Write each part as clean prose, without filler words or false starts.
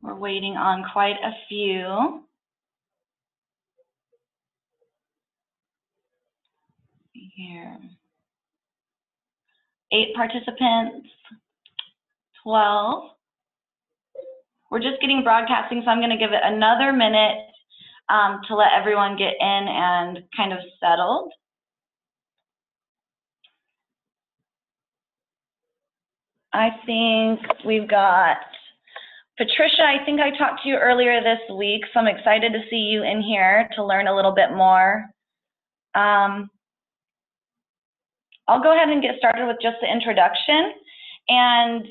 We're waiting on quite a few. Here. 8 participants, 12. We're just getting broadcasting, so I'm going to give it another minute to let everyone get in and kind of settled. I think we've got Patricia. I think I talked to you earlier this week, so I'm excited to see you in here to learn a little bit more. I'll go ahead and get started with just the introduction, and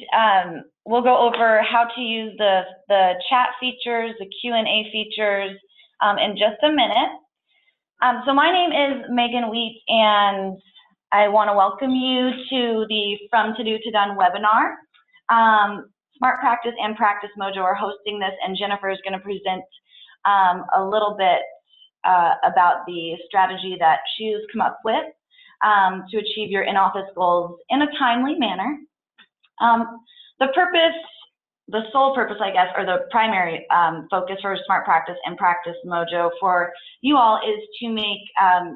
we'll go over how to use the chat features, the Q&A features in just a minute. So my name is Megan Wheat, and I want to welcome you to the From To Do to Done webinar. Smart Practice and PracticeMojo are hosting this, and Jennifer is going to present a little bit about the strategy that she's come up with to achieve your in-office goals in a timely manner. The purpose, the sole purpose, I guess, or the primary focus for Smart Practice and PracticeMojo for you all is to make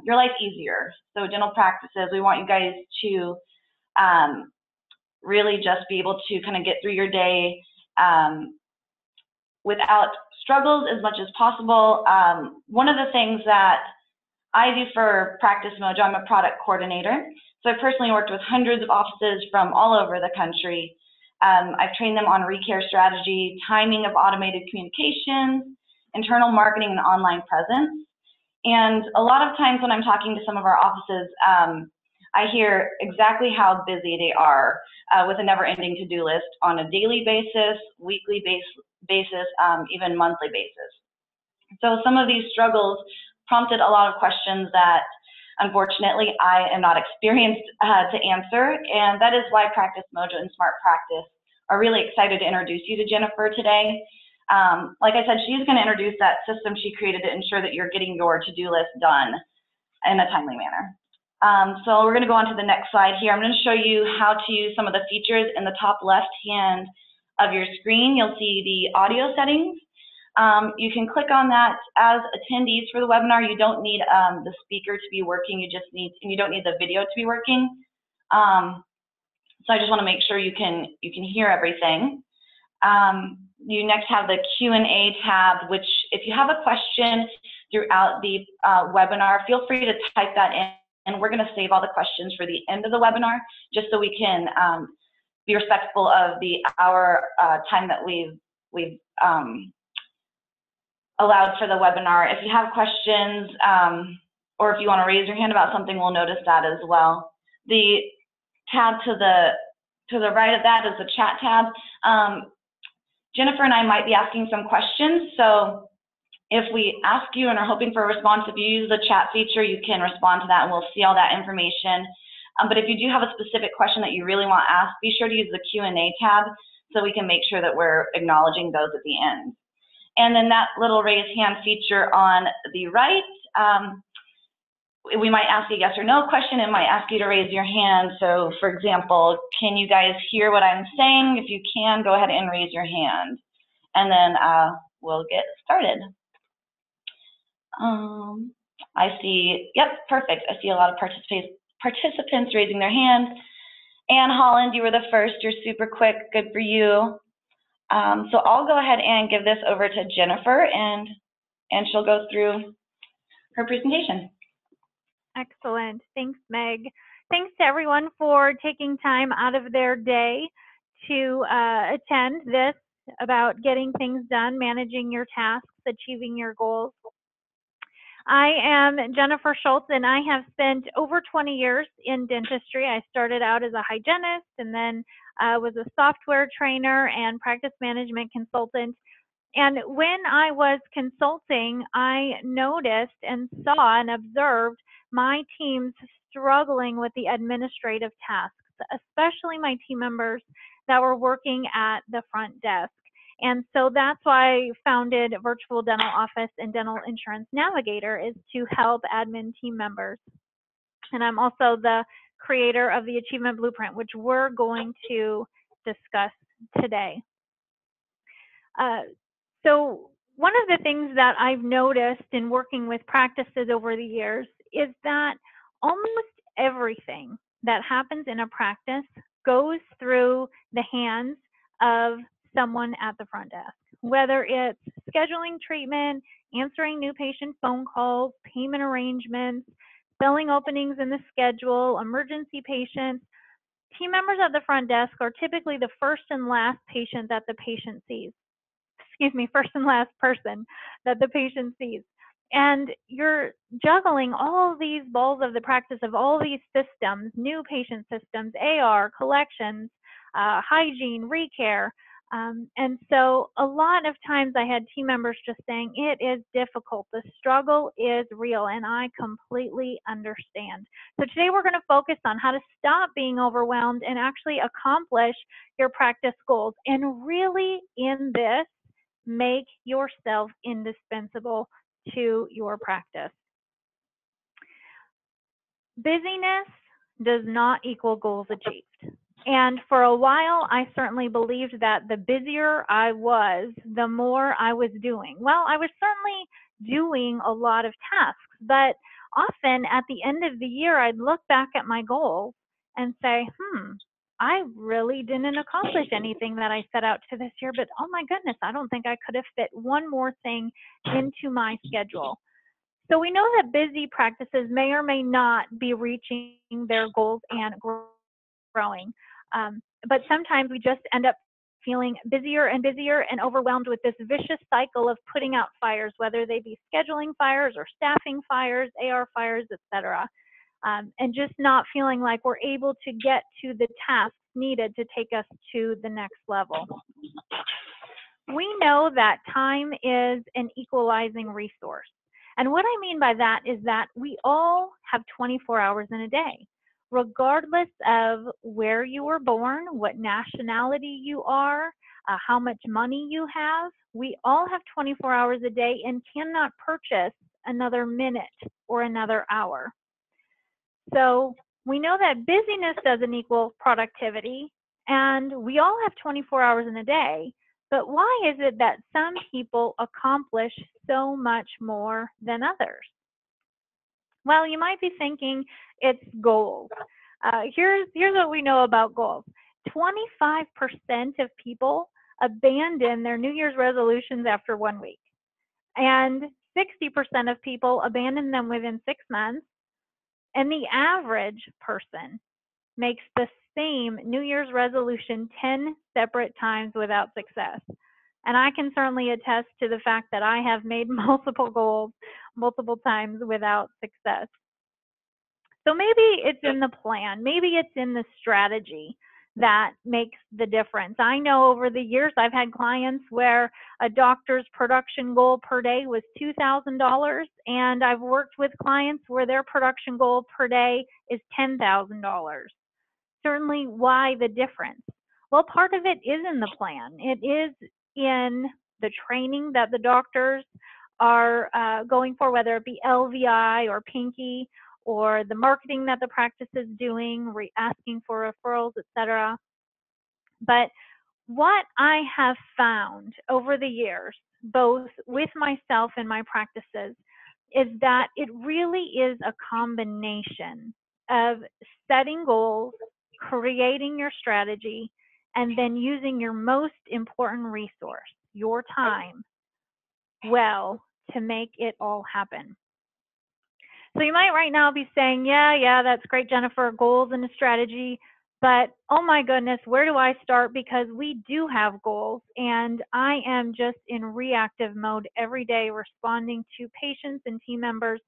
your life easier. So dental practices, we want you guys to really just be able to kind of get through your day without struggles as much as possible. One of the things that I do for PracticeMojo, I'm a product coordinator. So I've personally worked with hundreds of offices from all over the country. I've trained them on recare strategy, timing of automated communications, internal marketing, and online presence. And a lot of times when I'm talking to some of our offices, I hear exactly how busy they are with a never-ending to-do list on a daily basis, weekly basis, even monthly basis. So some of these struggles prompted a lot of questions that unfortunately I am not experienced to answer, and that is why PracticeMojo and Smart Practice are really excited to introduce you to Jennifer today. Like I said, she's going to introduce that system she created to ensure that you're getting your to-do list done in a timely manner. So we're going to go on to the next slide here. I'm going to show you how to use some of the features in the top left hand of your screen. You'll see the audio settings. You can click on that as attendees for the webinar. You don't need the speaker to be working. You don't need the video to be working. So I just want to make sure you can hear everything. You next have the Q&A tab, which if you have a question throughout the webinar, feel free to type that in, and we're going to save all the questions for the end of the webinar, just so we can be respectful of the hour time that we've allowed for the webinar. If you have questions or if you want to raise your hand about something, we'll notice that as well. The tab to the right of that is the chat tab. Jennifer and I might be asking some questions, so if we ask you and are hoping for a response, if you use the chat feature, you can respond to that and we'll see all that information. But if you do have a specific question that you really want asked, be sure to use the Q&A tab so we can make sure that we're acknowledging those at the end. And then that little raise hand feature on the right, we might ask a yes or no question. It might ask you to raise your hand. So for example, can you guys hear what I'm saying? If you can, go ahead and raise your hand. And then we'll get started. I see, yep, perfect. I see a lot of participants raising their hand. Ann Holland, you were the first. You're super quick. Good for you. So I'll go ahead and give this over to Jennifer, and she'll go through her presentation. Excellent. Thanks, Meg. Thanks to everyone for taking time out of their day to attend this about getting things done, managing your tasks, achieving your goals. I am Jennifer Schultz, and I have spent over 20 years in dentistry. I started out as a hygienist and then was a software trainer and practice management consultant. And when I was consulting, I noticed and saw and observed my teams struggling with the administrative tasks, especially my team members that were working at the front desk. And so that's why I founded Virtual Dental Office and Dental Insurance Navigator, is to help admin team members. And I'm also the creator of the Achievement Blueprint, which we're going to discuss today. So one of the things that I've noticed in working with practices over the years is that almost everything that happens in a practice goes through the hands of someone at the front desk, whether it's scheduling treatment, answering new patient phone calls, payment arrangements, filling openings in the schedule, emergency patients. Team members at the front desk are typically the first and last patient that the patient sees. First and last person that the patient sees. And you're juggling all these balls of the practice of all these systems, new patient systems, AR, collections, hygiene, recare. And so a lot of times I had team members just saying, it is difficult. The struggle is real, and I completely understand. So today we're going to focus on how to stop being overwhelmed and actually accomplish your practice goals. And really in this, make yourself indispensable to your practice. Busyness does not equal goals achieved. And for a while, I certainly believed that the busier I was, the more I was doing. Well, I was certainly doing a lot of tasks, but often at the end of the year, I'd look back at my goals and say, I really didn't accomplish anything that I set out to this year, but oh my goodness, I don't think I could have fit one more thing into my schedule. So we know that busy practices may or may not be reaching their goals and growing. But sometimes we just end up feeling busier and busier and overwhelmed with this vicious cycle of putting out fires, whether they be scheduling fires or staffing fires, AR fires, etc. And just not feeling like we're able to get to the tasks needed to take us to the next level. We know that time is an equalizing resource. And what I mean by that is that we all have 24 hours in a day. Regardless of where you were born, what nationality you are, how much money you have, we all have 24 hours a day and cannot purchase another minute or another hour. So we know that busyness doesn't equal productivity, and we all have 24 hours in a day. But why is it that some people accomplish so much more than others? Well, you might be thinking it's goals. Here's what we know about goals. 25% of people abandon their New Year's resolutions after 1 week. And 60% of people abandon them within 6 months. And the average person makes the same New Year's resolution 10 separate times without success. And I can certainly attest to the fact that I have made multiple goals multiple times without success. So maybe it's in the plan, maybe it's in the strategy that makes the difference. I know over the years I've had clients where a doctor's production goal per day was $2,000, and I've worked with clients where their production goal per day is $10,000. Certainly, why the difference? Well, part of it is in the plan. It is in the training that the doctors are going for, whether it be LVI or Pinky, or the marketing that the practice is doing, asking for referrals, etc. But what I have found over the years, both with myself and my practices, is that it really is a combination of setting goals, creating your strategy, and then using your most important resource, your time, well, to make it all happen. So you might right now be saying, yeah, that's great, Jennifer, goals and a strategy, but oh my goodness, where do I start? Because we do have goals, and I am just in reactive mode every day, responding to patients and team members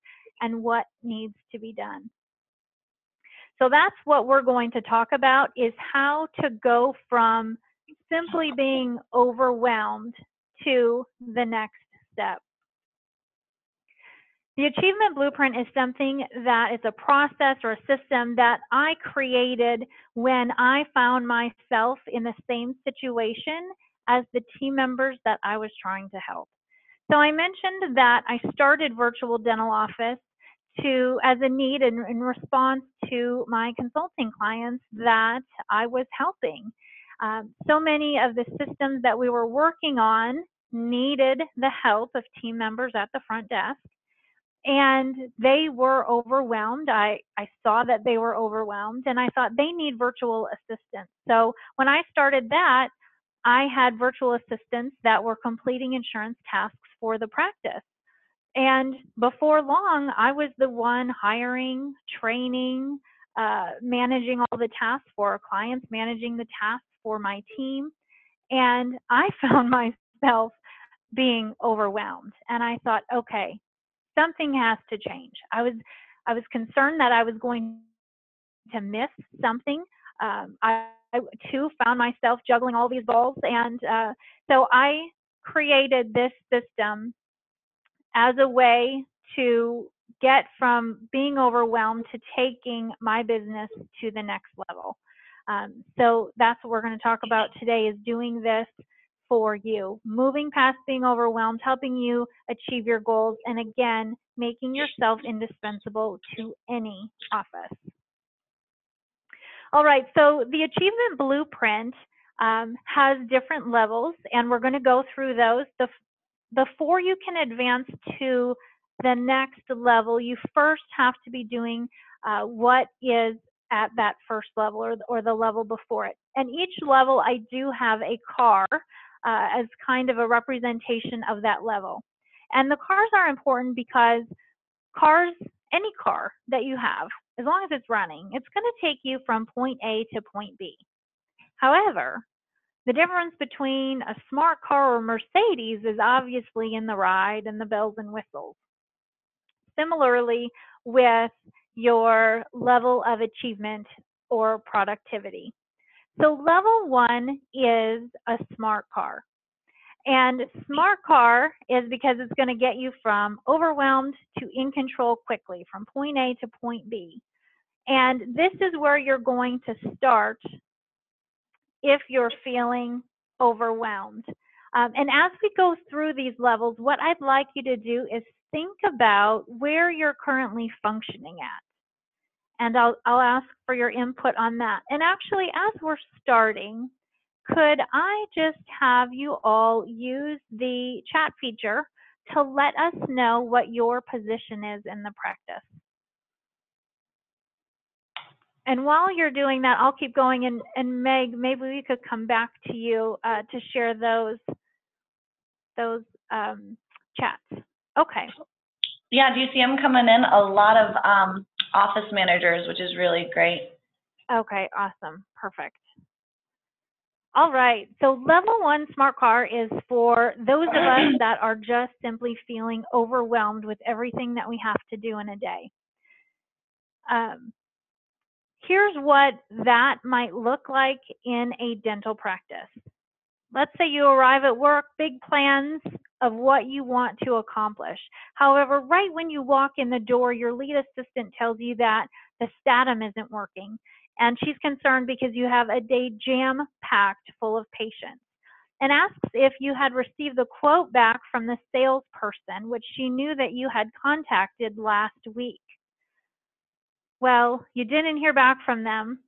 and what needs to be done. So that's what we're going to talk about, is how to go from simply being overwhelmed to the next step. The achievement blueprint is something that is a process or a system that I created when I found myself in the same situation as the team members that I was trying to help. So I mentioned that I started virtual dental office as a need in response to my consulting clients that I was helping. So many of the systems that we were working on needed the help of team members at the front desk, and they were overwhelmed. I saw that they were overwhelmed, and I thought they need virtual assistants. So when I started that, I had virtual assistants that were completing insurance tasks for the practice. And before long, I was the one hiring, training, managing all the tasks for our clients, managing the tasks for my team. And I found myself being overwhelmed. And I thought, okay, something has to change. I was concerned that I was going to miss something. I too found myself juggling all these balls, and so I created this system as a way to get from being overwhelmed to taking my business to the next level. So that's what we're going to talk about today, is doing this for you, moving past being overwhelmed, helping you achieve your goals, and again, making yourself indispensable to any office. All right, so the achievement blueprint has different levels, and we're going to go through those. Before you can advance to the next level, you first have to be doing what is at that first level, or the level before it. And each level, I do have a car as kind of a representation of that level. And the cars are important because cars, any car that you have, as long as it's running, it's going to take you from point A to point B. However, the difference between a smart car or Mercedes is obviously in the ride and the bells and whistles. Similarly, with your level of achievement or productivity. So level 1 is a smart car. And smart car is because it's going to get you from overwhelmed to in control quickly, from point A to point B. And this is where you're going to start if you're feeling overwhelmed. And as we go through these levels, what I'd like you to do is think about where you're currently functioning at. And I'll ask for your input on that. And actually, as we're starting, could I just have you all use the chat feature to let us know what your position is in the practice? And while you're doing that, I'll keep going. And Meg, maybe we could come back to you to share those chats. Okay. Yeah, do you see them coming in? A lot of office managers, which is really great. Okay, awesome. Perfect. All right, so level 1 smart car is for those of us that are just simply feeling overwhelmed with everything that we have to do in a day. Here's what that might look like in a dental practice. Let's say you arrive at work, big plans of what you want to accomplish. However, right when you walk in the door, your lead assistant tells you that the Statum isn't working. And she's concerned because you have a day jam-packed full of patients, and asks if you had received the quote back from the salesperson, which she knew that you had contacted last week. Well, you didn't hear back from them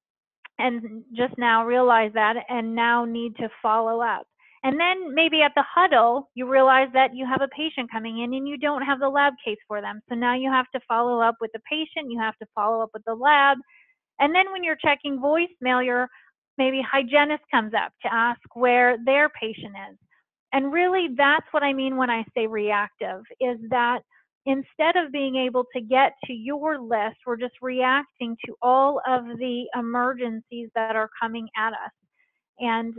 and just now realize that and now need to follow up. And then maybe at the huddle, you realize that you have a patient coming in and you don't have the lab case for them. So now you have to follow up with the patient, you have to follow up with the lab. And then when you're checking voicemail, your maybe hygienist comes up to ask where their patient is. And really, that's what I mean when I say reactive, is that instead of being able to get to your list, we're just reacting to all of the emergencies that are coming at us. And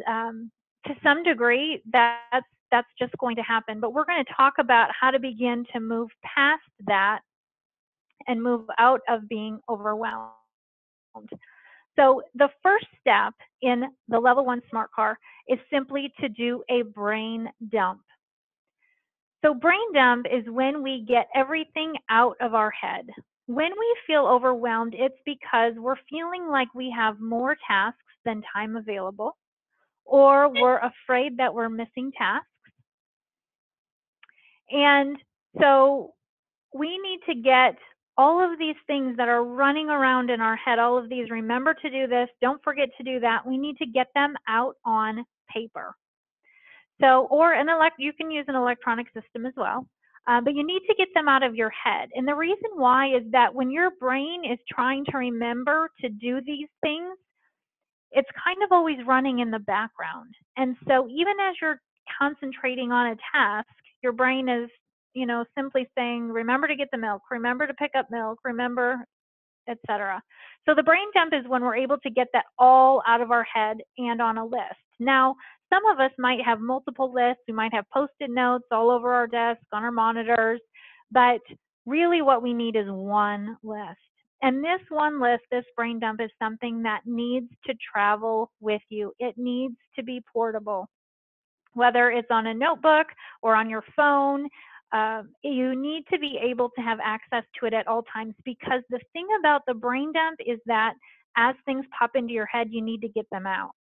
to some degree, that's just going to happen. But we're going to talk about how to begin to move past that and move out of being overwhelmed. So the first step in the level 1 smart car is simply to do a brain dump. So brain dump is when we get everything out of our head. When we feel overwhelmed, it's because we're feeling like we have more tasks than time available, or we're afraid that we're missing tasks. And so we need to get all of these things that are running around in our head, all of these, remember to do this, don't forget to do that. We need to get them out on paper. So, or you can use an electronic system as well, but you need to get them out of your head. And the reason why is that when your brain is trying to remember to do these things, it's kind of always running in the background. And so even as you're concentrating on a task, your brain is, simply saying, remember to get the milk, remember to pick up milk, remember, etc. So the brain dump is when we're able to get that all out of our head and on a list. Now, some of us might have multiple lists. We might have Post-it notes all over our desk, on our monitors, but really what we need is one list. And this one list, this brain dump, is something that needs to travel with you. It needs to be portable, whether it's on a notebook or on your phone. You need to be able to have access to it at all times, because the thing about the brain dump is that as things pop into your head, you need to get them out.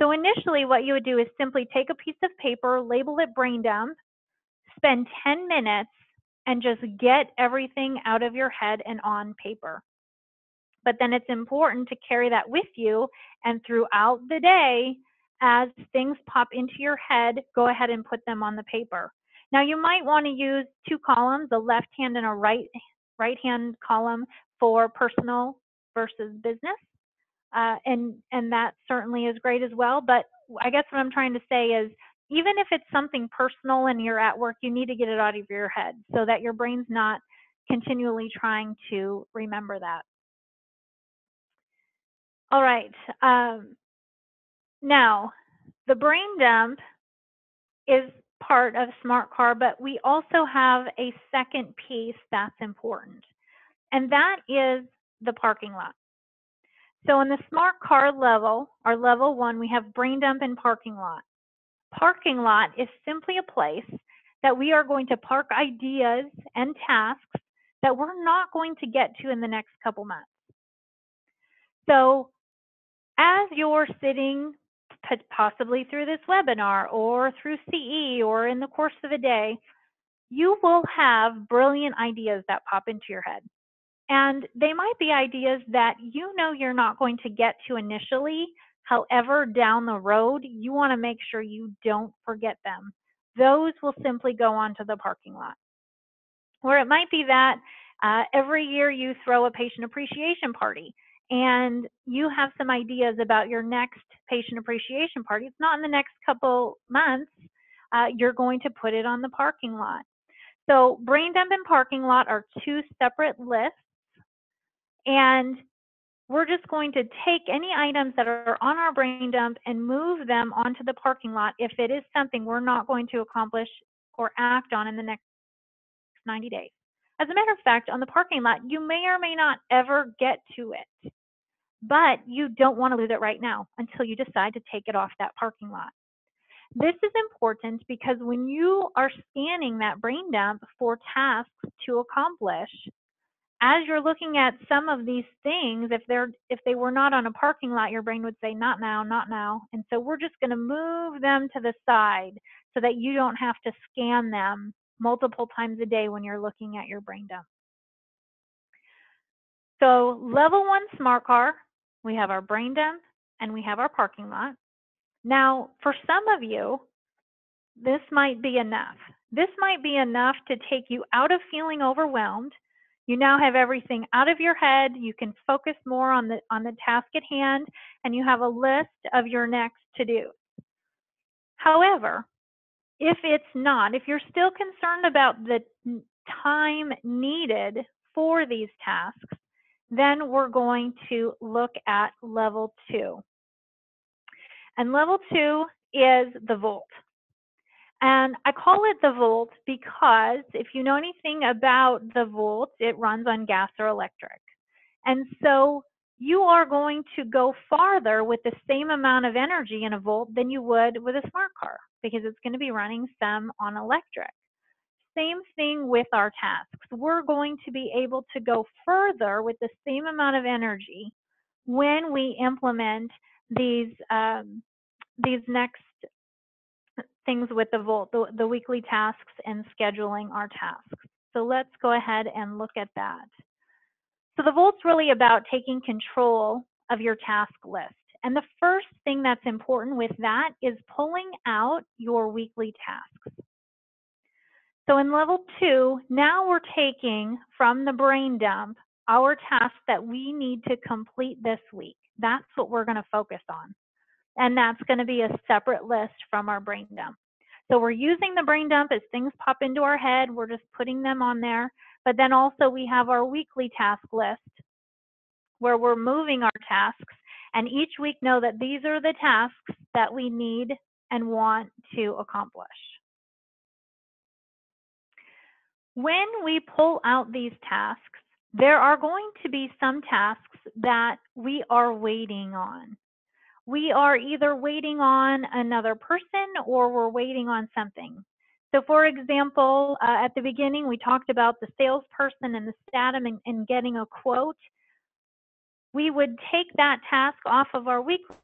So initially what you would do is simply take a piece of paper, label it brain dump, spend 10 minutes and just get everything out of your head and on paper. But then it's important to carry that with you, and throughout the day, as things pop into your head, go ahead and put them on the paper. Now you might want to use two columns, a left hand and a right hand column for personal versus business. And that certainly is great as well. But I guess what I'm trying to say is, even if it's something personal and you're at work, you need to get it out of your head so that your brain's not continually trying to remember that. All right. Now, the brain dump is part of Smart Car, but we also have a second piece that's important, and that is the parking lot. So in the Smart Car level, our level 1, we have brain dump and parking lot. Parking lot is simply a place that we are going to park ideas and tasks that we're not going to get to in the next couple months. So as you're sitting possibly through this webinar or through CE or in the course of a day, you will have brilliant ideas that pop into your head. And they might be ideas that you're not going to get to initially. However, down the road, you want to make sure you don't forget them. Those will simply go onto the parking lot. Or it might be that every year you throw a patient appreciation party, and you have some ideas about your next patient appreciation party. It's not in the next couple months. You're going to put it on the parking lot. So brain dump and parking lot are two separate lists. And we're just going to take any items that are on our brain dump and move them onto the parking lot if it is something we're not going to accomplish or act on in the next 90 days. As a matter of fact, on the parking lot, you may or may not ever get to it, but you don't want to lose it right now until you decide to take it off that parking lot. This is important because when you are scanning that brain dump for tasks to accomplish, as you're looking at some of these things, if they were not on a parking lot, your brain would say, not now, not now. And so we're just going to move them to the side so that you don't have to scan them multiple times a day when you're looking at your brain dump. So level 1 Smart Car, we have our brain dump and we have our parking lot. Now, for some of you, this might be enough. This might be enough to take you out of feeling overwhelmed. You now have everything out of your head. You can focus more on the task at hand, and you have a list of your next to-do. However, if it's not, if you're still concerned about the time needed for these tasks, then we're going to look at level 2. And level 2 is the volt. And I call it the volt because if you know anything about the volt, it runs on gas or electric. And so you are going to go farther with the same amount of energy in a volt than you would with a smart car because it's going to be running some on electric. Same thing with our tasks. We're going to be able to go further with the same amount of energy when we implement these next things with the volt, the weekly tasks and scheduling our tasks. So let's go ahead and look at that. So the volt's really about taking control of your task list. And the first thing that's important with that is pulling out your weekly tasks. So in level 2, now we're taking from the brain dump our tasks that we need to complete this week. That's what we're going to focus on. And that's going to be a separate list from our brain dump. So we're using the brain dump as things pop into our head. We're just putting them on there. But then also we have our weekly task list where we're moving our tasks, and each week know that these are the tasks that we need and want to accomplish. When we pull out these tasks, there are going to be some tasks that we are waiting on. We are either waiting on another person or we're waiting on something. So for example, at the beginning, we talked about the salesperson and the statum and getting a quote. We would take that task off of our weekly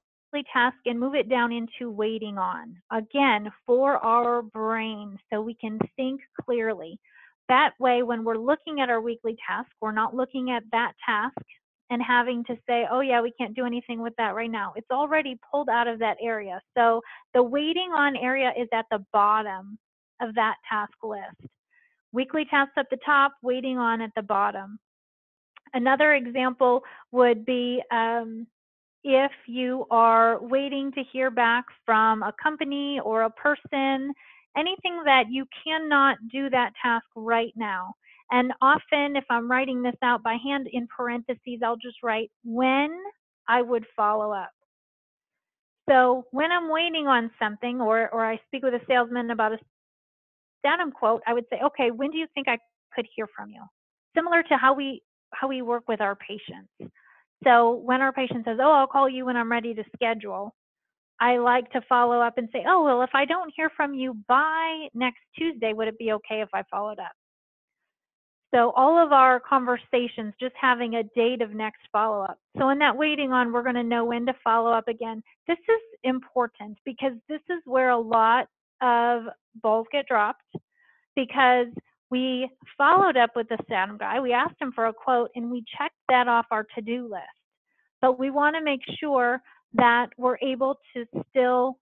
task and move it down into waiting on. Again, for our brain, so we can think clearly. That way, when we're looking at our weekly task, we're not looking at that task and having to say, oh yeah, we can't do anything with that right now. It's already pulled out of that area. So the waiting on area is at the bottom of that task list. Weekly tasks at the top, waiting on at the bottom. Another example would be if you are waiting to hear back from a company or a person, anything that you cannot do that task right now. And often if I'm writing this out by hand in parentheses, I'll just write when I would follow up. So when I'm waiting on something or I speak with a salesman about a datum quote, I would say, okay, when do you think I could hear from you? Similar to how we work with our patients. So when our patient says, oh, I'll call you when I'm ready to schedule, I like to follow up and say, oh, well, if I don't hear from you by next Tuesday, would it be okay if I followed up? So all of our conversations, just having a date of next follow-up. So in that waiting on, we're going to know when to follow up again. This is important because this is where a lot of balls get dropped, because we followed up with the Statum guy. We asked him for a quote and we checked that off our to-do list. But we want to make sure that we're able to still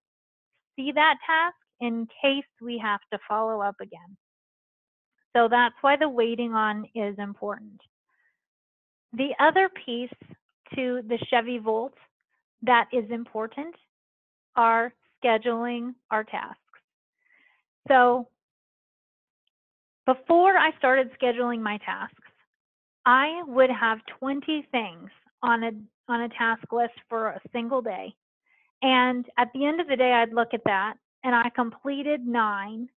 see that task in case we have to follow up again. So that's why the waiting on is important. The other piece to the Chevy Volt that is important are scheduling our tasks. So before I started scheduling my tasks, I would have 20 things on a task list for a single day. And at the end of the day, I'd look at that and I completed 9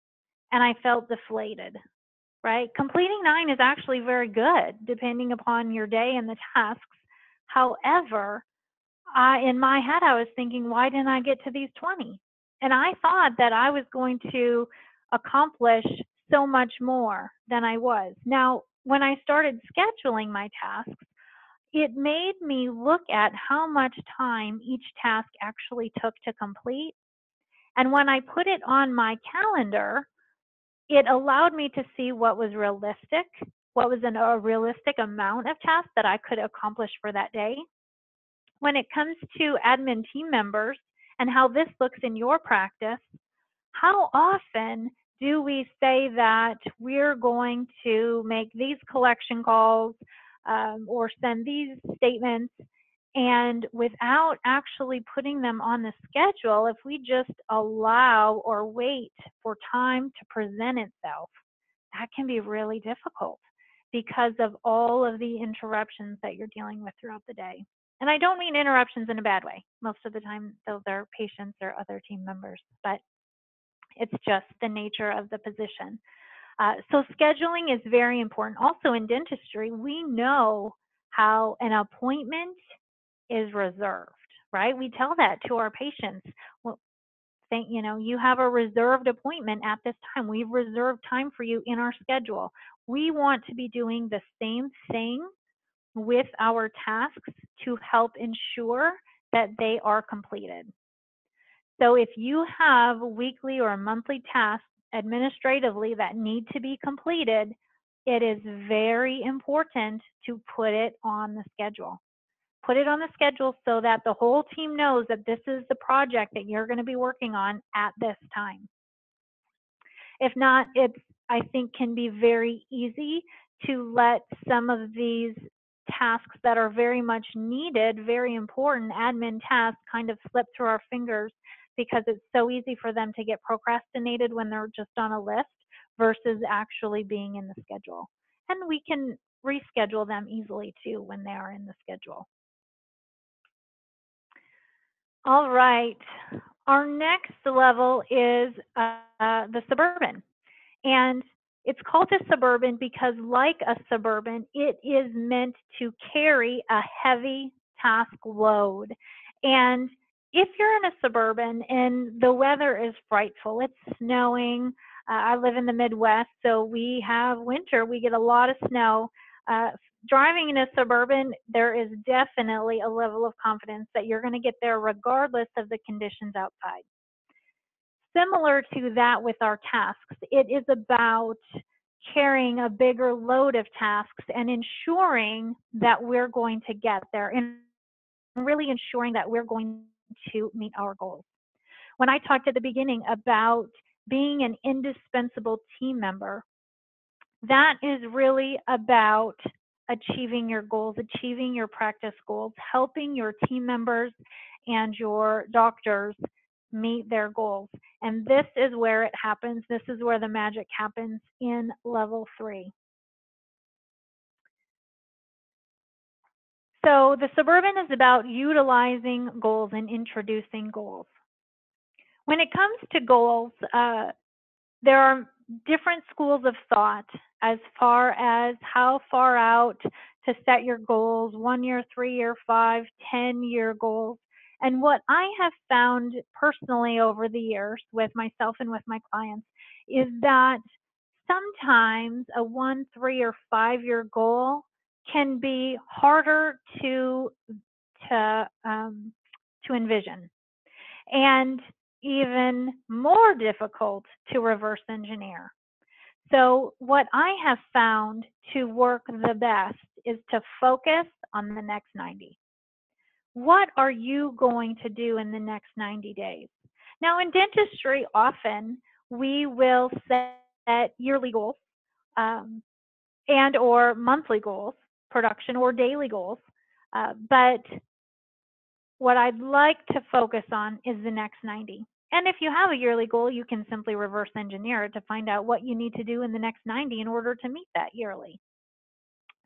and I felt deflated, right? Completing 9 is actually very good depending upon your day and the tasks. However, in my head, I was thinking, why didn't I get to these 20? And I thought that I was going to accomplish so much more than I was. Now, when I started scheduling my tasks, it made me look at how much time each task actually took to complete. And when I put it on my calendar, it allowed me to see what was realistic, what was a realistic amount of tasks that I could accomplish for that day. When it comes to admin team members and how this looks in your practice, how often do we say that we're going to make these collection calls or send these statements, and without actually putting them on the schedule, if we just allow or wait for time to present itself, that can be really difficult because of all of the interruptions that you're dealing with throughout the day. And I don't mean interruptions in a bad way. Most of the time, those are patients or other team members, but it's just the nature of the position. So scheduling is very important. Also in dentistry, we know how an appointment is reserved, right? We tell that to our patients. Well, you have a reserved appointment at this time. We've reserved time for you in our schedule. We want to be doing the same thing with our tasks to help ensure that they are completed. So if you have weekly or monthly tasks administratively that need to be completed, it is very important to put it on the schedule. Put it on the schedule so that the whole team knows that this is the project that you're going to be working on at this time. If not, I think, can be very easy to let some of these tasks that are very much needed, very important admin tasks, kind of slip through our fingers because it's so easy for them to get procrastinated when they're just on a list versus actually being in the schedule. And we can reschedule them easily too when they are in the schedule. All right, our next level is the Suburban. And it's called a Suburban because, like a Suburban, it is meant to carry a heavy task load. And if you're in a Suburban and the weather is frightful, it's snowing, I live in the Midwest, so we have winter, we get a lot of snow. Driving in a Suburban, there is definitely a level of confidence that you're going to get there regardless of the conditions outside. Similar to that with our tasks, it is about carrying a bigger load of tasks and ensuring that we're going to get there and really ensuring that we're going to meet our goals. When I talked at the beginning about being an indispensable team member, that is really about achieving your goals, achieving your practice goals, helping your team members and your doctors meet their goals. And this is where it happens. This is where the magic happens in level 3. So the Suburban is about utilizing goals and introducing goals. When it comes to goals, there are different schools of thought as far as how far out to set your goals, 1 year, 3 year, 5, 10-year goals. And what I have found personally over the years with myself and with my clients is that sometimes a 1, 3, or 5-year goal can be harder to envision, and even more difficult to reverse engineer. So what I have found to work the best is to focus on the next 90. What are you going to do in the next 90 days? Now, in dentistry, often we will set yearly goals and or monthly goals, production or daily goals. But what I'd like to focus on is the next 90. And if you have a yearly goal, you can simply reverse engineer it to find out what you need to do in the next 90 in order to meet that yearly.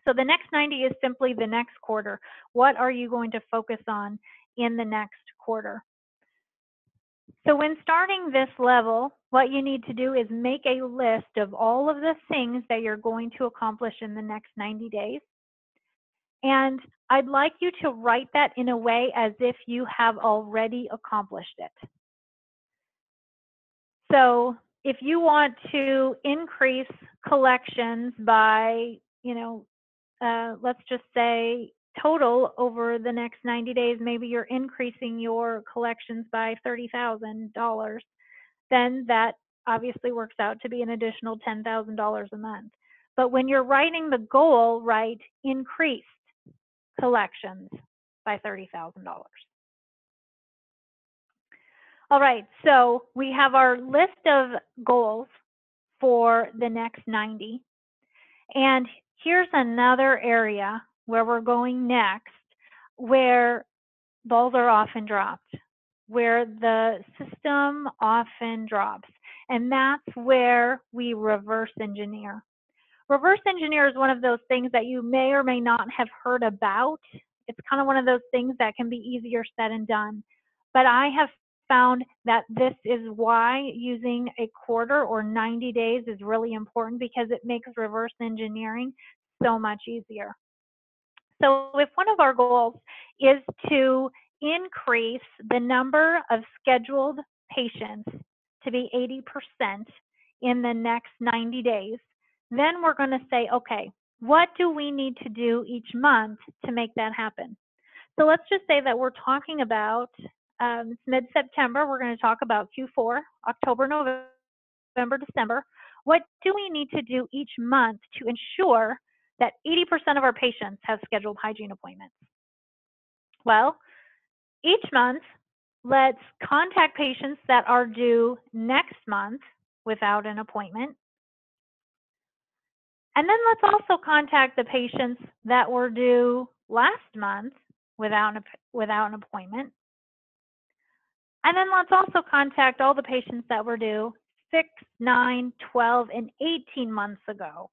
So the next 90 is simply the next quarter. What are you going to focus on in the next quarter? So when starting this level, what you need to do is make a list of all of the things that you're going to accomplish in the next 90 days. And I'd like you to write that in a way as if you have already accomplished it. So if you want to increase collections by, let's just say total over the next 90 days, maybe you're increasing your collections by $30,000, then that obviously works out to be an additional $10,000 a month. But when you're writing the goal, write increased collections by $30,000. All right, so we have our list of goals for the next 90. And here's another area where we're going next, where balls are often dropped, where the system often drops. And that's where we reverse engineer. Reverse engineer is one of those things that you may or may not have heard about. It's kind of one of those things that can be easier said than done. But I have found that this is why using a quarter or 90 days is really important, because it makes reverse engineering so much easier. So if one of our goals is to increase the number of scheduled patients to be 80% in the next 90 days, then we're going to say, okay, what do we need to do each month to make that happen? So let's just say that we're talking about it's mid-September. We're going to talk about Q4, October, November, December. What do we need to do each month to ensure that 80% of our patients have scheduled hygiene appointments? Well, each month, let's contact patients that are due next month without an appointment. And then let's also contact the patients that were due last month without an appointment. And then let's also contact all the patients that were due 6, 9, 12, and 18 months ago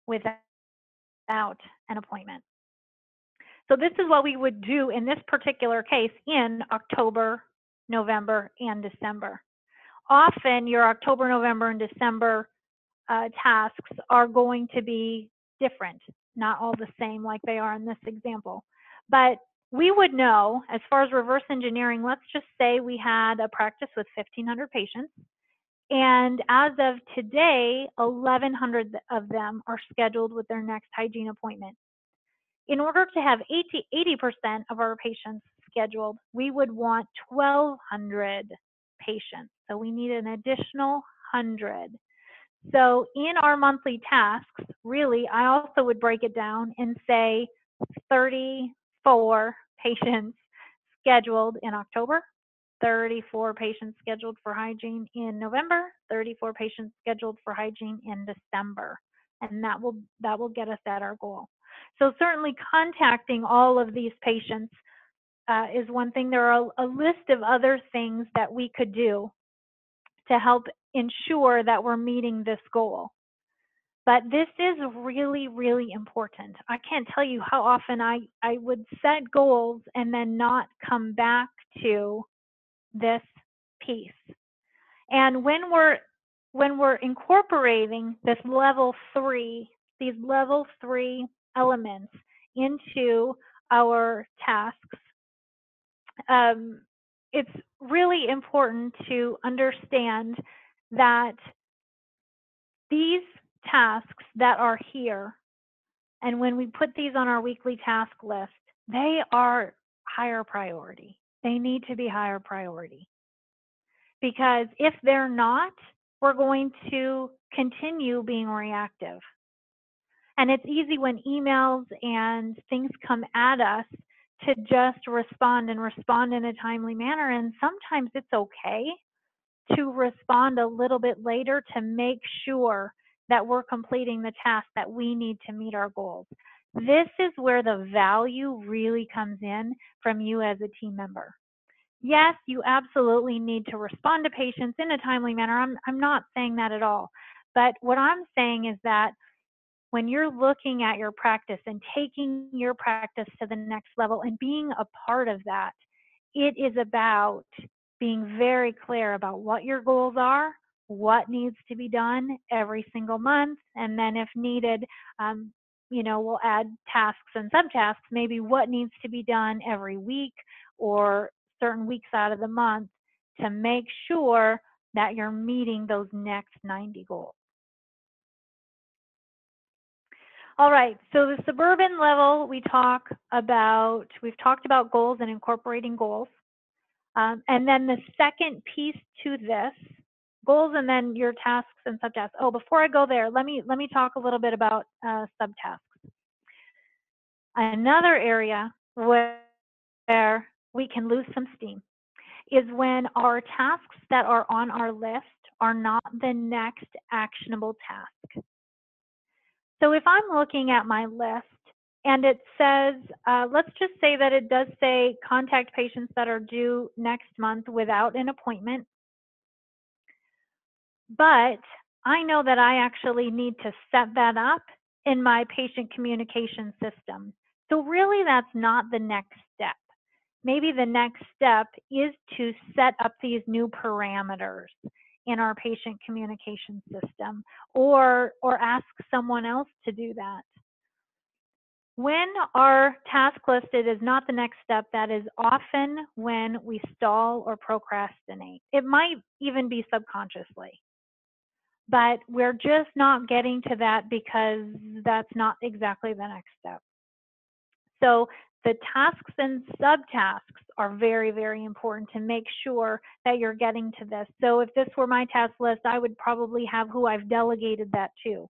without an appointment. So this is what we would do in this particular case in October, November, and December. Often your October, November, and December tasks are going to be different, not all the same like they are in this example. But we would know, as far as reverse engineering, let's just say we had a practice with 1,500 patients, and as of today, 1,100 of them are scheduled with their next hygiene appointment. In order to have 80% of our patients scheduled, we would want 1,200 patients. So we need an additional 100. So in our monthly tasks, really, I also would break it down and say 34 patients scheduled in October, 34 patients scheduled for hygiene in November, 34 patients scheduled for hygiene in December. And that will get us at our goal. So certainly contacting all of these patients is one thing. There are a list of other things that we could do to help ensure that we're meeting this goal. But this is really, really important. I can't tell you how often I would set goals and then not come back to this piece. And when we're incorporating this these level 3 elements into our tasks, it's really important to understand that these tasks that are here, and when we put these on our weekly task list, they are higher priority. They need to be higher priority. Because if they're not, we're going to continue being reactive. And it's easy when emails and things come at us to just respond in a timely manner. And sometimes it's okay to respond a little bit later to make sure that we're completing the task that we need to meet our goals. This is where the value really comes in from you as a team member. Yes, you absolutely need to respond to patients in a timely manner. I'm not saying that at all. But what I'm saying is that when you're looking at your practice and taking your practice to the next level and being a part of that, it is about being very clear about what your goals are, what needs to be done every single month, and then if needed, we'll add tasks and subtasks, maybe what needs to be done every week or certain weeks out of the month to make sure that you're meeting those next 90 goals. All right, so the Suburban level, we've talked about goals and incorporating goals. And then the second piece to this, goals and then your tasks and subtasks. Oh, before I go there, let me talk a little bit about subtasks. Another area where we can lose some steam is when our tasks that are on our list are not the next actionable task. So if I'm looking at my list and it says, let's just say that it does say contact patients that are due next month without an appointment, but I know that I actually need to set that up in my patient communication system. So really that's not the next step. Maybe the next step is to set up these new parameters in our patient communication system or ask someone else to do that. When our task listed is not the next step, that is often when we stall or procrastinate. It might even be subconsciously, but we're just not getting to that because that's not exactly the next step. So the tasks and subtasks are very, very important to make sure that you're getting to this. So if this were my task list, I would probably have who I've delegated that to.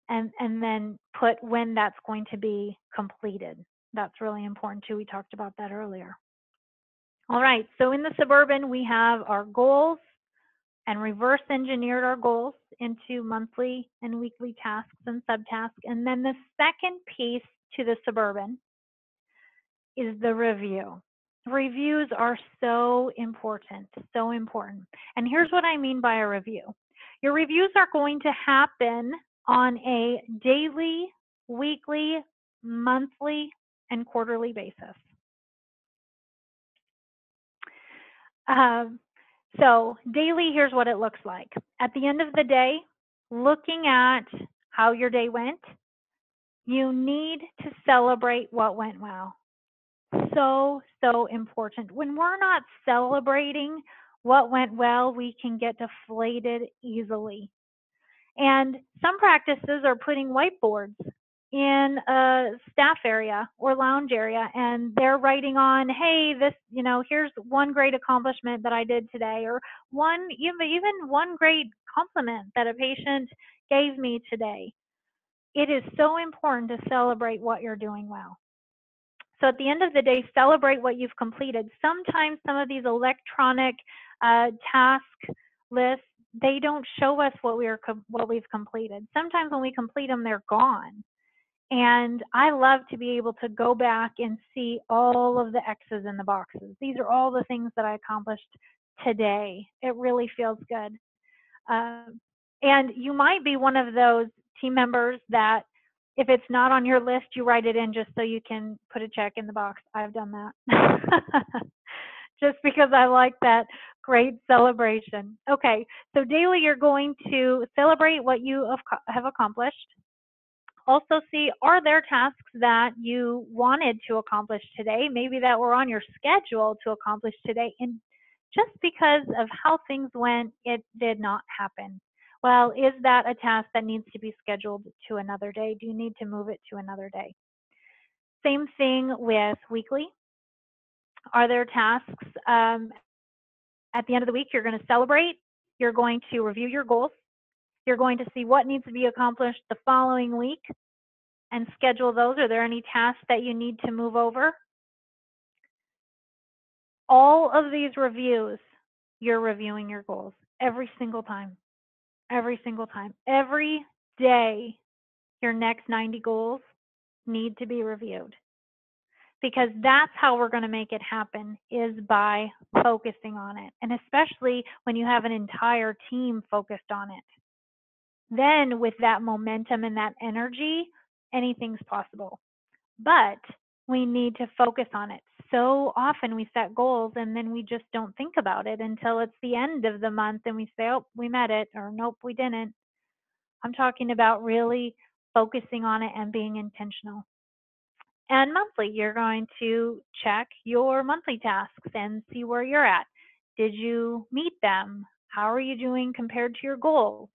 And then put when that's going to be completed. That's really important too. We talked about that earlier. All right, so in the Suburban, we have our goals and reverse engineered our goals into monthly and weekly tasks and subtasks. And then the second piece to the Suburban is the review. Reviews are so important, so important. And here's what I mean by a review. Your reviews are going to happen on a daily, weekly, monthly, and quarterly basis. So daily, here's what it looks like. At the end of the day, looking at how your day went, you need to celebrate what went well. So important. When we're not celebrating what went well, we can get deflated easily. And some practices are putting whiteboards in a staff area or lounge area, and they're writing on, hey, this, here's one great accomplishment that I did today, or even one great compliment that a patient gave me today. It is so important to celebrate what you're doing well. So at the end of the day, celebrate what you've completed. Sometimes some of these electronic task lists, they don't show us what we've completed. Sometimes when we complete them, they're gone. And I love to be able to go back and see all of the X's in the boxes. These are all the things that I accomplished today. It really feels good. And you might be one of those team members that if it's not on your list, you write it in just so you can put a check in the box. I've done that. Just because I like that great celebration. Okay, so daily you're going to celebrate what you have accomplished. Also see, are there tasks that you wanted to accomplish today, maybe that were on your schedule to accomplish today, and just because of how things went, it did not happen. Well, is that a task that needs to be scheduled to another day? Do you need to move it to another day? Same thing with weekly. Are there tasks at the end of the week you're going to celebrate? You're going to review your goals. You're going to see what needs to be accomplished the following week and schedule those. Are there any tasks that you need to move over? All of these reviews, you're reviewing your goals every single time. Every single time. Every day, your next 90 goals need to be reviewed. Because that's how we're going to make it happen, is by focusing on it. And especially when you have an entire team focused on it. Then with that momentum and that energy, anything's possible. But we need to focus on it. So often we set goals and then we just don't think about it until it's the end of the month and we say, oh, we met it, or nope, we didn't. I'm talking about really focusing on it and being intentional. And monthly, you're going to check your monthly tasks and see where you're at. Did you meet them? How are you doing compared to your goals?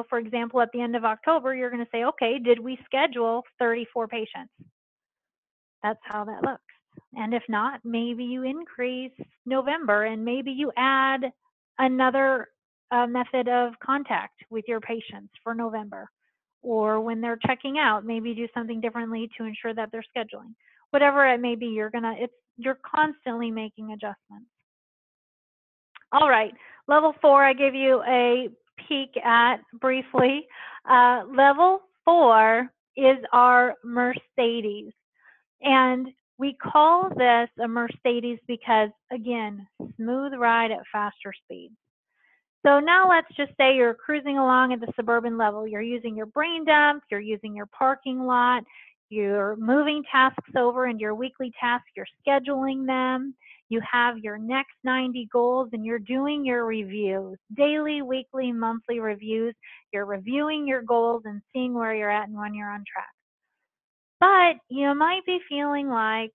For example, at the end of October, you're going to say, okay, did we schedule 34 patients? That's how that looks. And if not, maybe you increase November and maybe you add another method of contact with your patients for November. Or when they're checking out, maybe do something differently to ensure that they're scheduling. Whatever it may be, you're constantly making adjustments. All right, level 4, I gave you a peek at briefly. Level 4 is our Mercedes. And we call this a Mercedes because, again, smooth ride at faster speeds. So now let's just say you're cruising along at the Suburban level. You're using your brain dump, you're using your parking lot, you're moving tasks over into your weekly tasks, you're scheduling them, you have your next 90 goals, and you're doing your reviews, daily, weekly, monthly reviews. You're reviewing your goals and seeing where you're at and when you're on track. But you might be feeling like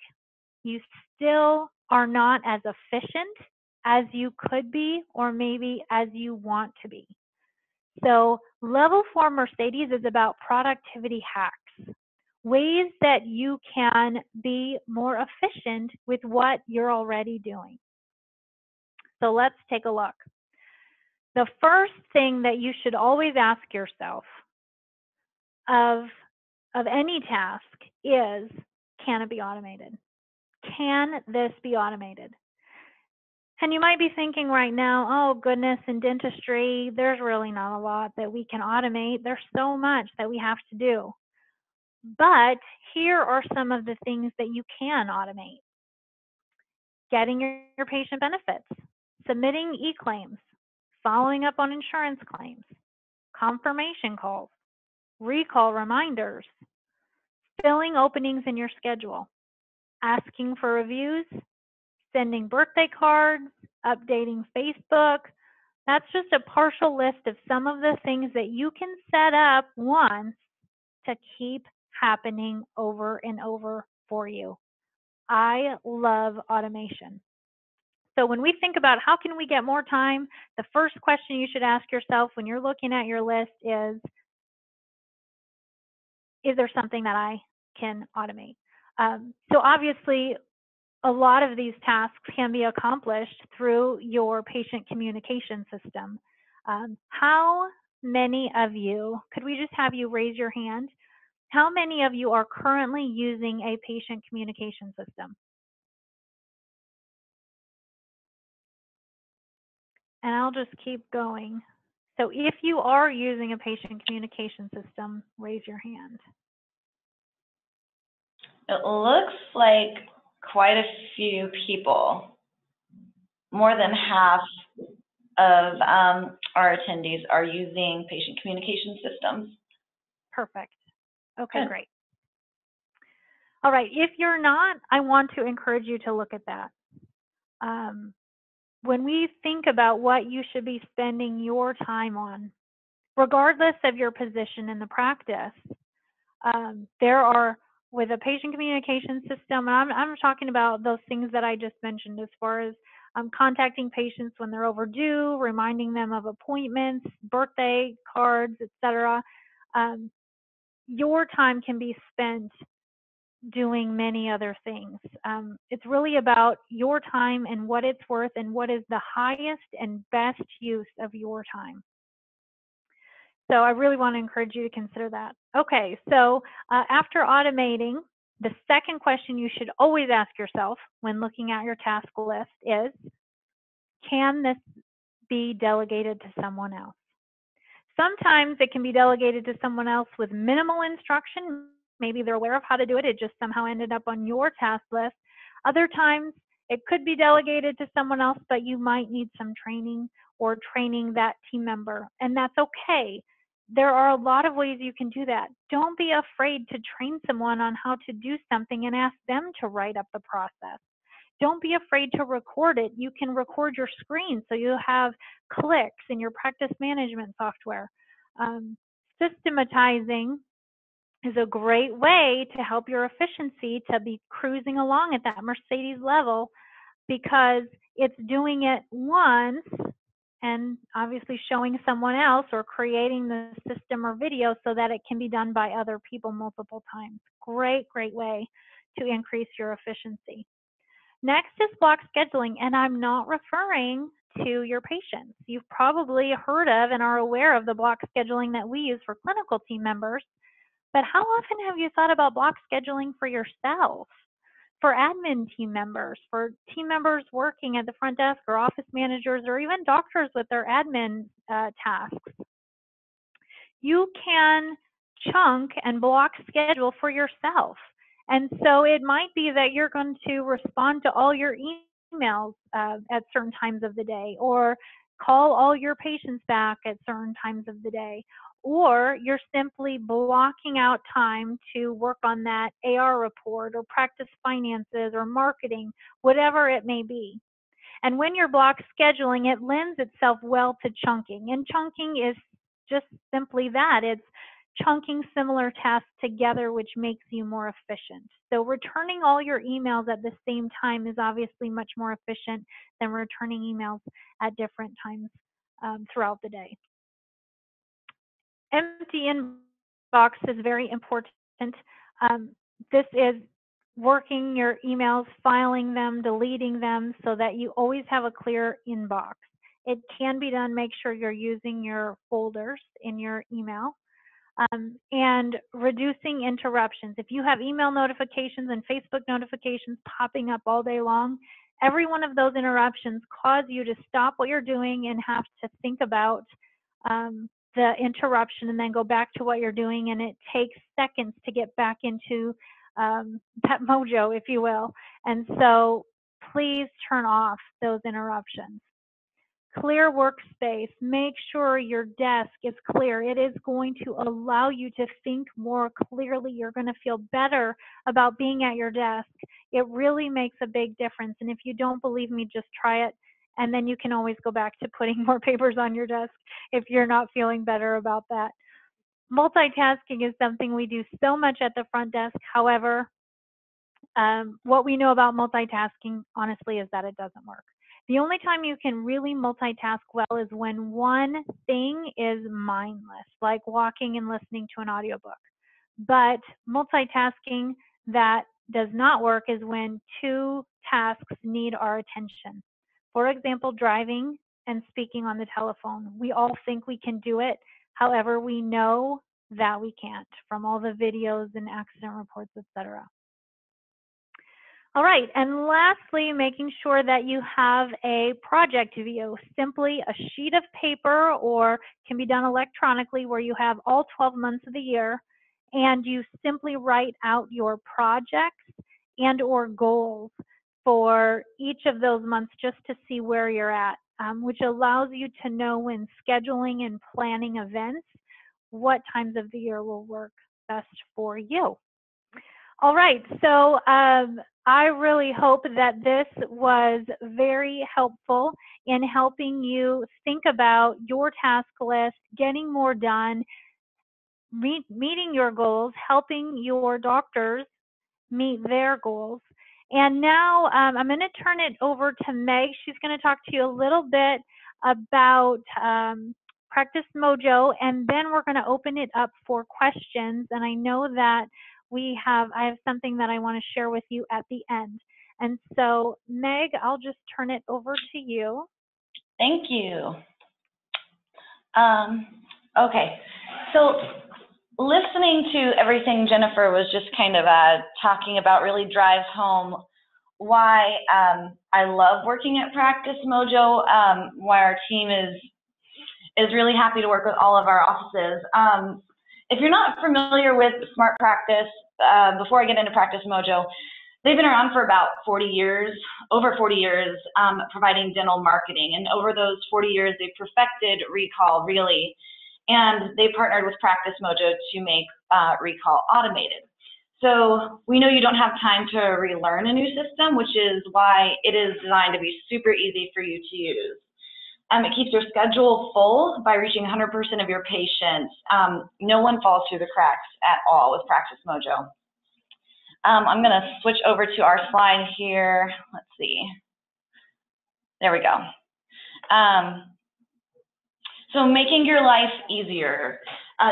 you still are not as efficient as you could be, or maybe as you want to be. So level 4 Mercedes is about productivity hacks, ways that you can be more efficient with what you're already doing. So let's take a look. The first thing that you should always ask yourself of any task is, can it be automated? Can this be automated? And you might be thinking right now, oh goodness, in dentistry, there's really not a lot that we can automate. There's so much that we have to do. But here are some of the things that you can automate. Getting your patient benefits, submitting e-claims, following up on insurance claims, confirmation calls, recall reminders, filling openings in your schedule, asking for reviews, sending birthday cards, updating Facebook. That's just a partial list of some of the things that you can set up once to keep happening over and over for you. I love automation. So when we think about how can we get more time, the first question you should ask yourself when you're looking at your list is there something that I can automate? So obviously, a lot of these tasks can be accomplished through your patient communication system. How many of you, could we just have you raise your hand? How many of you are currently using a patient communication system? And I'll just keep going. So if you are using a patient communication system, raise your hand. It looks like quite a few people. More than half of our attendees are using patient communication systems. Perfect. Okay, Good. great. All right, if you're not, I want to encourage you to look at that. When we think about what you should be spending your time on, regardless of your position in the practice, there are, with a patient communication system, and I'm talking about those things that I just mentioned as far as contacting patients when they're overdue, reminding them of appointments, birthday cards, etc. Your time can be spent doing many other things. It's really about your time and what it's worth and what is the highest and best use of your time. So I really want to encourage you to consider that. Okay, so after automating, the second question you should always ask yourself when looking at your task list is, can this be delegated to someone else? Sometimes it can be delegated to someone else with minimal instruction. Maybe they're aware of how to do it. It just somehow ended up on your task list. Other times it could be delegated to someone else, but you might need some training or training that team member, and that's okay. There are a lot of ways you can do that. Don't be afraid to train someone on how to do something and ask them to write up the process. Don't be afraid to record it. You can record your screen so you have clicks in your practice management software. Systematizing is a great way to help your efficiency to be cruising along at that Mercedes level, because it's doing it once and obviously showing someone else or creating the system or video so that it can be done by other people multiple times. Great, great way to increase your efficiency. Next is block scheduling, and I'm not referring to your patients. You've probably heard of and are aware of the block scheduling that we use for clinical team members, but how often have you thought about block scheduling for yourself, for admin team members, for team members working at the front desk or office managers, or even doctors with their admin tasks? You can chunk and block schedule for yourself. And so it might be that you're going to respond to all your emails at certain times of the day, or call all your patients back at certain times of the day, or you're simply blocking out time to work on that AR report or practice finances or marketing, whatever it may be. And when you're block scheduling, it lends itself well to chunking. And chunking is just simply that. It's chunking similar tasks together, which makes you more efficient. So returning all your emails at the same time is obviously much more efficient than returning emails at different times throughout the day. MDN Box is very important. This is working your emails, filing them, deleting them so that you always have a clear inbox. It can be done. Make sure you're using your folders in your email. And reducing interruptions. If you have email notifications and Facebook notifications popping up all day long, every one of those interruptions cause you to stop what you're doing and have to think about the interruption and then go back to what you're doing, and it takes seconds to get back into that mojo, if you will. And so please turn off those interruptions. Clear workspace. Make sure your desk is clear. It is going to allow you to think more clearly. You're going to feel better about being at your desk. It really makes a big difference. And if you don't believe me, just try it. And then you can always go back to putting more papers on your desk if you're not feeling better about that. Multitasking is something we do so much at the front desk. However, what we know about multitasking, honestly, is that it doesn't work. The only time you can really multitask well is when one thing is mindless, like walking and listening to an audiobook. But multitasking that does not work is when two tasks need our attention. For example, driving and speaking on the telephone. We all think we can do it. However, we know that we can't from all the videos and accident reports, etc. All right, and lastly, making sure that you have a project view, simply a sheet of paper, or can be done electronically, where you have all 12 months of the year, and you simply write out your projects and or goals for each of those months just to see where you're at, which allows you to know when scheduling and planning events, what times of the year will work best for you. All right, so I really hope that this was very helpful in helping you think about your task list, getting more done, meeting your goals, helping your doctors meet their goals. And now I'm going to turn it over to Meg. She's going to talk to you a little bit about Practice Mojo, and then we're going to open it up for questions. And I know that I have something that I want to share with you at the end. And so, Meg, I'll just turn it over to you. Thank you. Okay, so listening to everything Jennifer was just kind of talking about really drives home why I love working at Practice Mojo, why our team is really happy to work with all of our offices. If you're not familiar with Smart Practice, before I get into Practice Mojo, they've been around for about 40 years, over 40 years, providing dental marketing. And over those 40 years, they've perfected recall, really. And they partnered with Practice Mojo to make recall automated. So we know you don't have time to relearn a new system, which is why it is designed to be super easy for you to use. It keeps your schedule full by reaching 100% of your patients. No one falls through the cracks at all with Practice Mojo. I'm going to switch over to our slide here. Let's see. There we go. So making your life easier.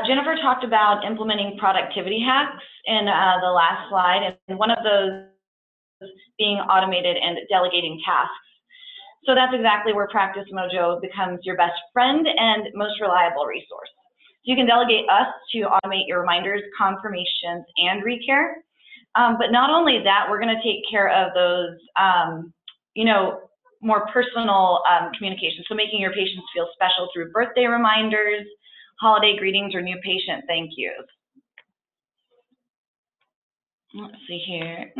Jennifer talked about implementing productivity hacks in the last slide, and one of those being automated and delegating tasks. So that's exactly where Practice Mojo becomes your best friend and most reliable resource. You can delegate us to automate your reminders, confirmations, and recare. But not only that, we're going to take care of those, more personal communications. So making your patients feel special through birthday reminders, holiday greetings, or new patient thank yous. Let's see here.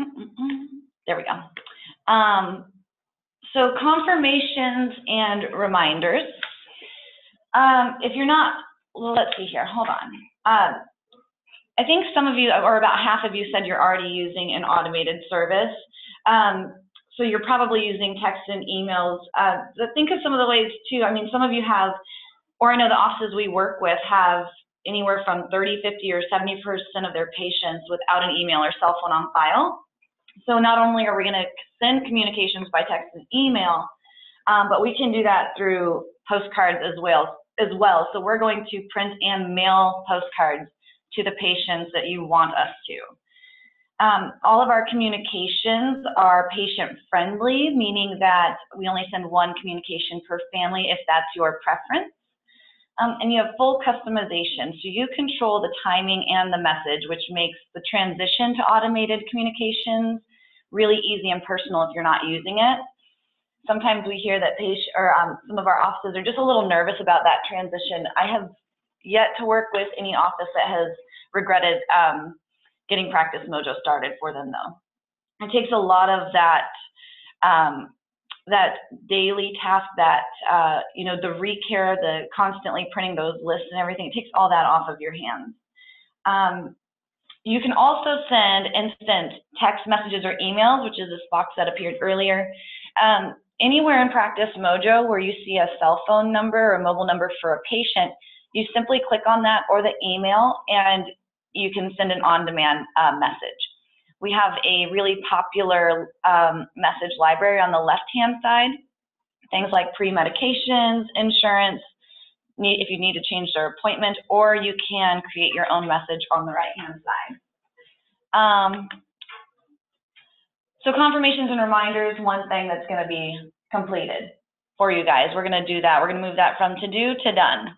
There we go. So confirmations and reminders. If you're not, well, let's see here, hold on. I think some of you, or about half of you, said you're already using an automated service. So you're probably using text and emails. Think of some of the ways too. I mean, some of you have, or I know the offices we work with have anywhere from 30, 50, or 70% of their patients without an email or cell phone on file. So not only are we going to send communications by text and email, but we can do that through postcards as well. So we're going to print and mail postcards to the patients that you want us to. All of our communications are patient-friendly, meaning that we only send one communication per family if that's your preference. And you have full customization. So you control the timing and the message, which makes the transition to automated communications really easy and personal if you're not using it. Sometimes we hear that some of our offices are just a little nervous about that transition. I have yet to work with any office that has regretted getting Practice Mojo started for them, though. It takes a lot of that that daily task, that the recare, the constantly printing those lists and everything. It takes all that off of your hands. You can also send instant text messages or emails, which is this box that appeared earlier. Anywhere in Practice Mojo where you see a cell phone number or a mobile number for a patient, you simply click on that or the email, and you can send an on-demand message. We have a really popular message library on the left-hand side, things like pre-medications, insurance, if you need to change their appointment, or you can create your own message on the right-hand side. So confirmations and reminders, one thing that's going to be completed for you guys. We're going to do that. We're going to move that from to do to done.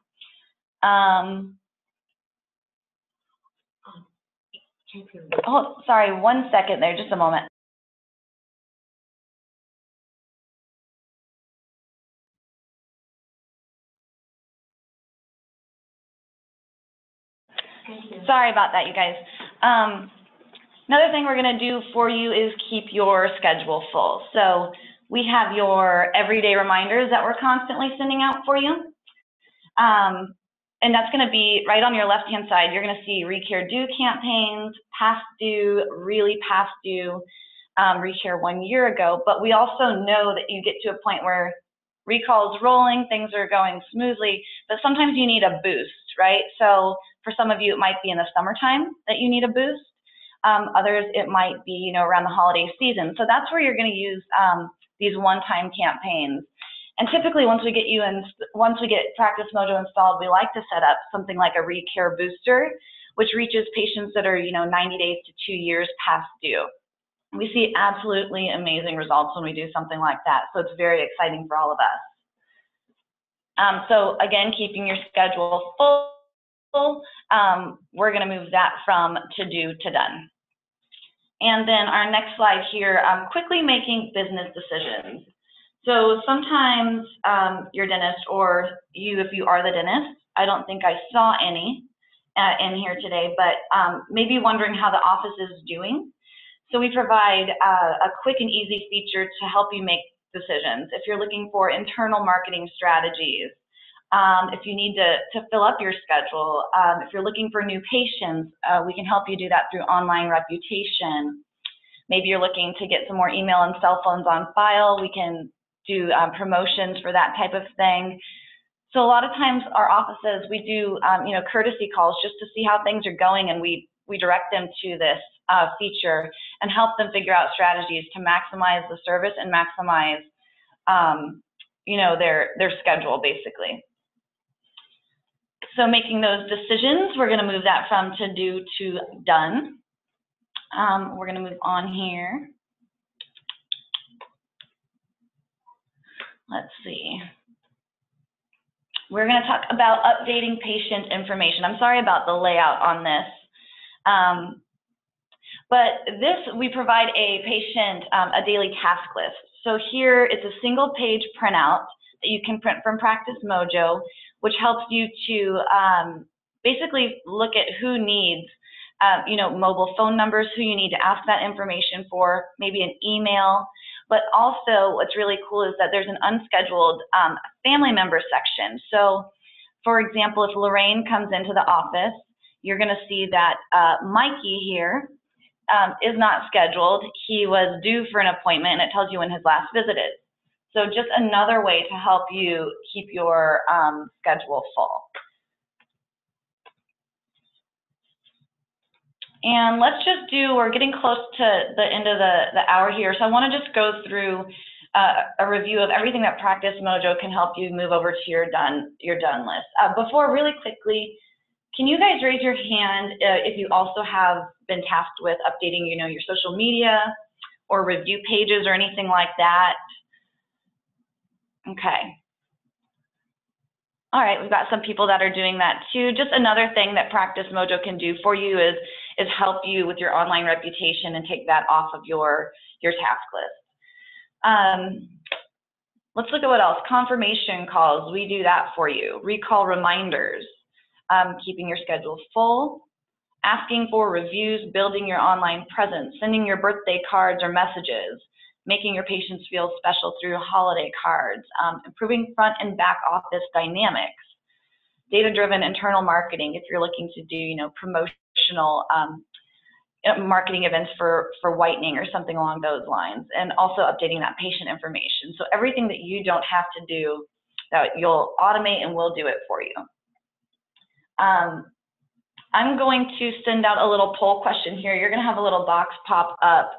Oh, sorry, 1 second there, just a moment. Sorry about that, you guys. Another thing we're going to do for you is keep your schedule full. So we have your everyday reminders that we're constantly sending out for you. And that's going to be right on your left-hand side. You're going to see recare due campaigns, past due, really past due, recare 1 year ago. But we also know that you get to a point where recall is rolling, things are going smoothly, but sometimes you need a boost, right? So for some of you, it might be in the summertime that you need a boost. Others, it might be, around the holiday season. So that's where you're going to use these one-time campaigns. And typically, once we get Practice Mojo installed, we like to set up something like a recare booster, which reaches patients that are, 90 days to 2 years past due. We see absolutely amazing results when we do something like that. So it's very exciting for all of us. So again, keeping your schedule full, we're going to move that from to do to done. And then our next slide here, quickly making business decisions. So sometimes your dentist, or you, if you are the dentist, I don't think I saw any in here today, but maybe wondering how the office is doing. So we provide a quick and easy feature to help you make decisions. If you're looking for internal marketing strategies, if you need to fill up your schedule, if you're looking for new patients, we can help you do that through online reputation. Maybe you're looking to get some more email and cell phones on file. We can do promotions for that type of thing. So a lot of times our offices, we do courtesy calls just to see how things are going, and we direct them to this feature and help them figure out strategies to maximize the service and maximize their schedule, basically. So making those decisions, we're going to move that from to do to done. We're going to move on here. Let's see. We're going to talk about updating patient information. I'm sorry about the layout on this. But we provide a patient a daily task list. So here it's a single page printout that you can print from Practice Mojo, which helps you to basically look at who needs mobile phone numbers, who you need to ask that information for, maybe an email. But also what's really cool is that there's an unscheduled family member section. So for example, if Lorraine comes into the office, you're going to see that Mikey here is not scheduled. He was due for an appointment, and it tells you when his last visit is. So just another way to help you keep your schedule full. And let's just we're getting close to the end of the hour here, so I want to just go through a review of everything that Practice Mojo can help you move over to your done list. Before, really quickly, can you guys raise your hand if you also have been tasked with updating, your social media or review pages or anything like that? Okay. All right, we've got some people that are doing that too. Just another thing that Practice Mojo can do for you is help you with your online reputation and take that off of your task list. Let's look at what else. Confirmation calls, we do that for you. Recall reminders, keeping your schedule full, asking for reviews, building your online presence, sending your birthday cards or messages, making your patients feel special through holiday cards, improving front and back office dynamics, data-driven internal marketing if you're looking to do, promotional marketing events for whitening or something along those lines, and also updating that patient information. So everything that you don't have to do, that you'll automate and we'll do it for you. I'm going to send out a little poll question here. You're going to have a little box pop up,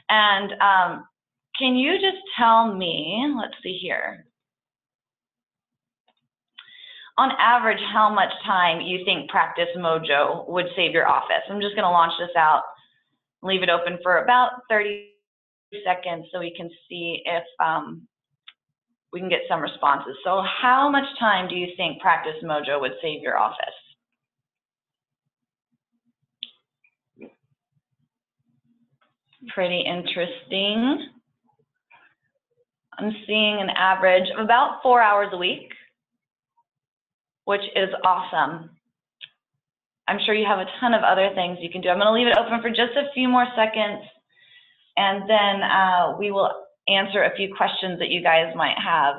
and can you just tell me, let's see here, on average, how much time you think Practice Mojo would save your office? I'm just going to launch this out, leave it open for about 30 seconds so we can see if we can get some responses. So how much time do you think Practice Mojo would save your office? Pretty interesting. I'm seeing an average of about 4 hours a week, which is awesome. I'm sure you have a ton of other things you can do. I'm going to leave it open for just a few more seconds, and then we will answer a few questions that you guys might have.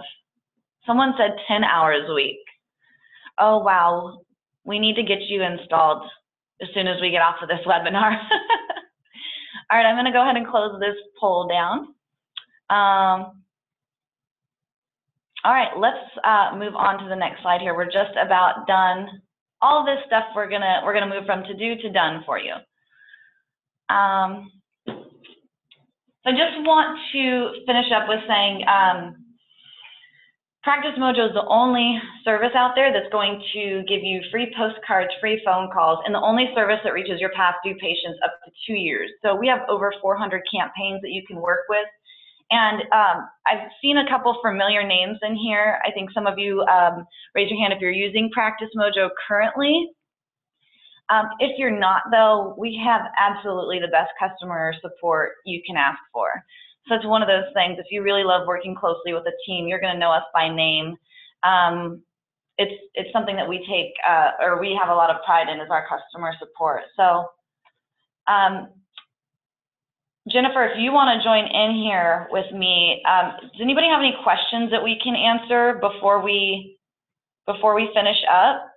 Someone said 10 hours a week. Oh, wow. We need to get you installed as soon as we get off of this webinar. All right, I'm going to go ahead and close this poll down. All right, let's move on to the next slide here. We're just about done. All this stuff we're gonna move from to do to done for you. So I just want to finish up with saying Practice Mojo is the only service out there that's going to give you free postcards, free phone calls, and the only service that reaches your past due patients up to 2 years. So we have over 400 campaigns that you can work with. And I've seen a couple familiar names in here. I think some of you raise your hand if you're using Practice Mojo currently. If you're not, though, we have absolutely the best customer support you can ask for. So it's one of those things, if you really love working closely with a team, you're going to know us by name. It's something that we take, or we have a lot of pride in, is our customer support. So Jennifer, if you want to join in here with me, does anybody have any questions that we can answer before we finish up?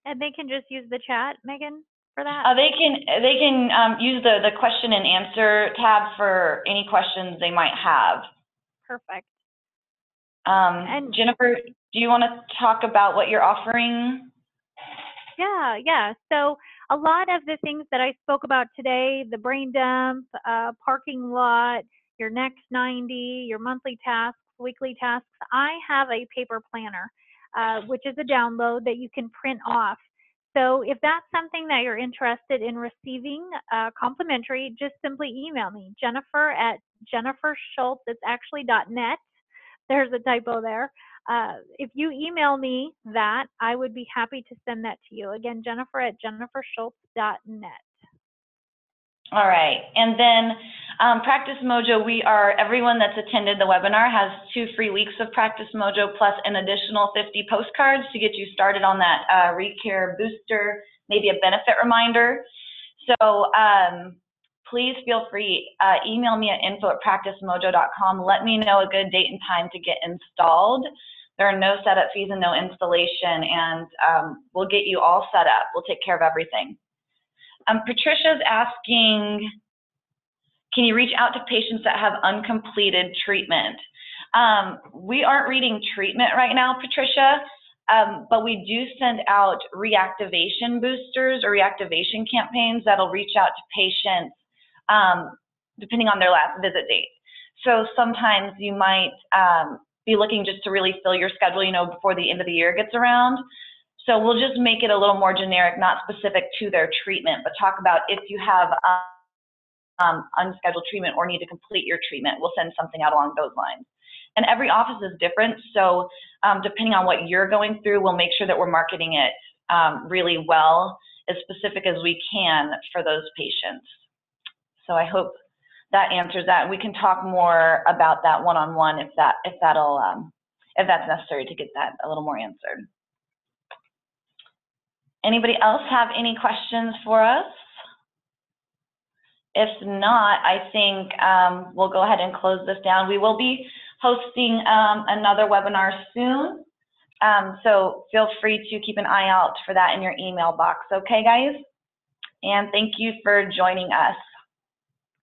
And they can just use the chat, Megan, for that? They can use the question and answer tab for any questions they might have. Perfect. And Jennifer, do you want to talk about what you're offering? Yeah. So a lot of the things that I spoke about today, the brain dump, parking lot, your next 90, your monthly tasks, weekly tasks, I have a paper planner, which is a download that you can print off. So if that's something that you're interested in receiving complimentary, just simply email me, Jennifer at JenniferSchultz, it's actually .net. There's a typo there. If you email me that, I would be happy to send that to you. Again, Jennifer at JenniferSchultz.net. All right, and then Practice Mojo, everyone that's attended the webinar has 2 free weeks of Practice Mojo plus an additional 50 postcards to get you started on that ReCare booster, maybe a benefit reminder. So please feel free, email me at info@practicemojo.com. Let me know a good date and time to get installed. There are no setup fees and no installation, and we'll get you all set up. We'll take care of everything. Patricia's asking, can you reach out to patients that have uncompleted treatment? We aren't reading treatment right now, Patricia, but we do send out reactivation boosters or reactivation campaigns that'll reach out to patients depending on their last visit date. So sometimes you might be looking just to really fill your schedule, before the end of the year gets around. So we'll just make it a little more generic, not specific to their treatment, but talk about if you have unscheduled treatment or need to complete your treatment, we'll send something out along those lines. And every office is different, so depending on what you're going through, we'll make sure that we're marketing it really well, as specific as we can for those patients. So I hope that answers that. We can talk more about that one-on-one if that's necessary to get that a little more answered. Anybody else have any questions for us? If not, I think we'll go ahead and close this down. We will be hosting another webinar soon, so feel free to keep an eye out for that in your email box. Okay, guys? And thank you for joining us.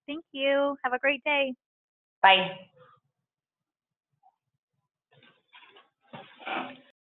Thank you. Have a great day. Bye.